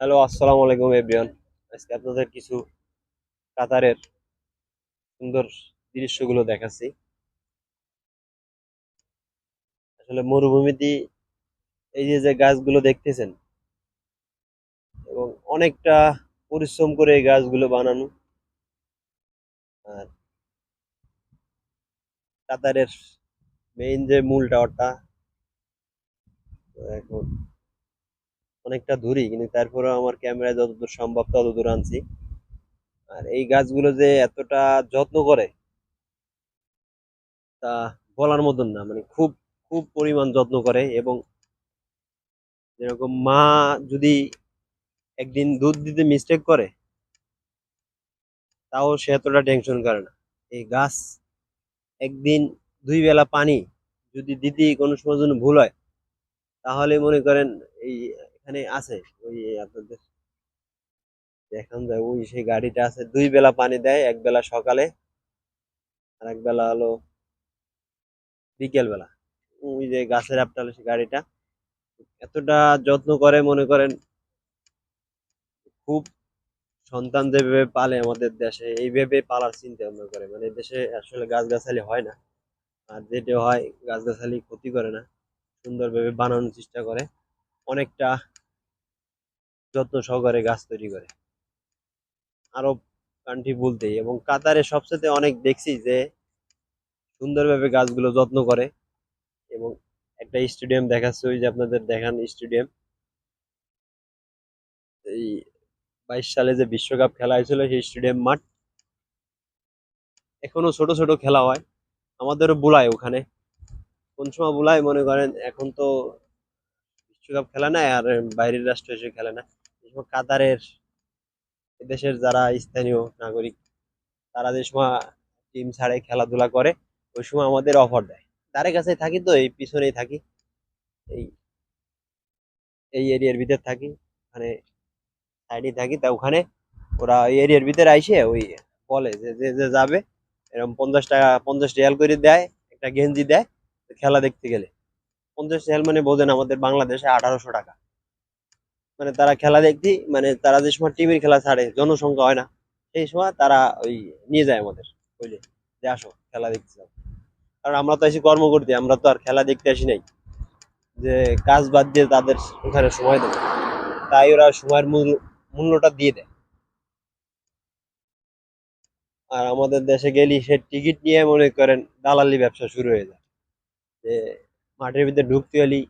Hello, আসসালামু আলাইকুম everyone. আজকে আপনাদের কিছু কাতারের সুন্দর দৃশ্যগুলো দেখাচ্ছি। আসলে মরুভূমিতে এই যে যে গাছগুলো দেখতেছেন, এবং অনেকটা পরিশ্রম করে এই গাছগুলো বানানো। আর কাতারের মেইন যে মূল টাওয়ারটা এখন অনেকটা দূরই, কিন্তু তারপরেও আমার ক্যামেরায় যতদূর সম্ভব ততদূর আনছি। আর এই গাছগুলো যে এতটা যত্ন করে তা বলার মতন না, মানে খুব খুব পরিমাণ যত্ন করে। এবং যেরকম মা যদি একদিন দুধ দিতে মিস্টেক করে, তাও সে এতটা টেনশন করে না। এই গাছ একদিন দুই বেলা পানি যদি দিতে কোনো সময় জন্য ভুল হয়, তাহলে মনে করেন এই এখানে আছে ওই আপনাদের দেখান যায়, ওই সেই গাড়িটা আছে, দুই বেলা পানি দেয়, এক বেলা সকালে আর এক বেলা হলো বিকেল বেলা। ওই যে গাছের আপটালে সেই গাড়িটা এতটা যত্ন করে, মনে করেন খুব। সন্তান যেভাবে পালে আমাদের দেশে, এইভাবে পালার চিন্তা ভাবনা করে। মানে দেশে আসলে গাছগাছালি হয় না, আর যেটা হয় গাছগাছালি ক্ষতি করে না, সুন্দরভাবে বানানোর চেষ্টা করে, অনেকটা যত্ন সহকারে গাছ তৈরি করে। আরব কান্ট্রি বলতেই, এবং কাতারে সবচেয়ে অনেক দেখছি যে সুন্দরভাবে গাছগুলো যত্ন করে। এবং একটা স্টেডিয়াম দেখাচ্ছে, ওই যে আপনাদের দেখান স্টেডিয়াম, এই 22 সালে যে বিশ্বকাপ খেলা হয়েছিল সেই স্টেডিয়াম মাঠ এখনো ছোট ছোট খেলা হয়। আমাদেরও বুলায় ওখানে, কোন সময় বুলায় মনে করেন, এখন তো বিশ্বকাপ খেলা নাই আর বাইরের রাষ্ট্র এসে খেলে না। এই সময় কাতারের দেশের যারা স্থানীয় নাগরিক, তারা যে সময় টিম ছাড়ে খেলাধুলা করে, ওই সময় আমাদের অফার দেয়। তাদের কাছে থাকি, তো এই পিছনেই থাকি, এই এই এরিয়ার ভিতর থাকি, মানে সাইডে থাকি। তা ওখানে ওরা এই এরিয়ার ভিতরে আইসে ওই বলে যে যে যে যাবে, এরকম 50 টাকা 50 রিয়াল করে দেয়, একটা গেঞ্জি দেয় খেলা দেখতে গেলে। 50 রিয়াল মানে বোঝেন আমাদের বাংলাদেশে 1800 টাকা। মানে তারা খেলা দেখতে, মানে তারা যে সময় টিমের খেলা ছাড়ে, জনসংখ্যা হয় না, সেই সময় তারা ওই নিয়ে যায় আমাদের, বুঝলে, যে আসো খেলা দেখতে যাও। কারণ আমরা তো এসে কর্ম করতে, আমরা তো আর খেলা দেখতে আসি নাই যে কাজ বাদ দিয়ে তাদের ওখানে সময় দেবো। তাই ওরা সময়ের মূল্যটা দিয়ে দেয়। আর আমাদের দেশে গেলি সে টিকিট নিয়ে মনে করেন দালালি ব্যবসা শুরু হয়ে যায়, যে মাঠের ভিতরে ঢুকতে হলি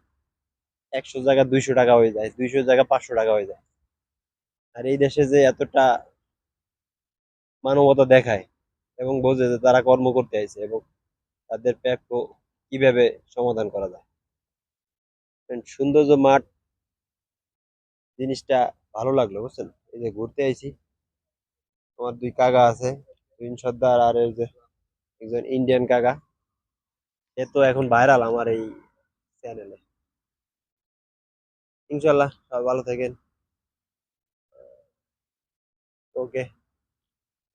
100 জায়গা 200 টাকা হয়ে যায়, 200 জায়গা 500 টাকা হয়ে যায়। আর এই দেশে যে এতটা মানবতা দেখায় এবং বোঝে যে তারা কর্ম করতে আইছে, এবং তাদের প্রাপ্য কিভাবে সমাধান করা যায়। সৌন্দর্য মাঠ জিনিসটা ভালো লাগলো, বুঝছেন। এই যে ঘুরতে আইছি, আমার দুই কাকা আছে, তুহিন সর্দার আর এই যে একজন ইন্ডিয়ান কাকা। এ তো এখন ভাইরাল আমার এই চ্যানেলে। ইনশাল্লাহ সবাই ভালো থাকেন। ওকে,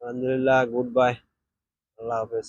আলহামদুলিল্লাহ, গুড বাই, আল্লাহ হাফেজ।